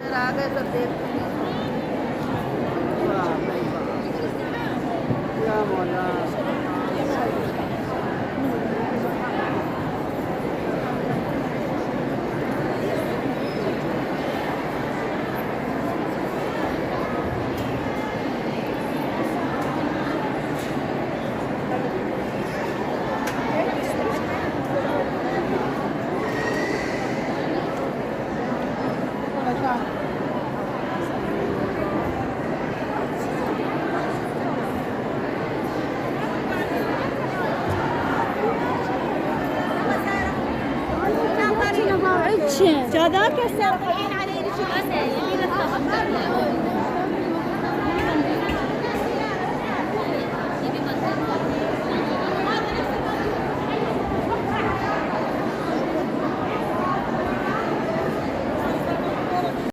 फिर आ गए सब देखते हैं। वाह भाई वाह, क्या मौला। अच्छा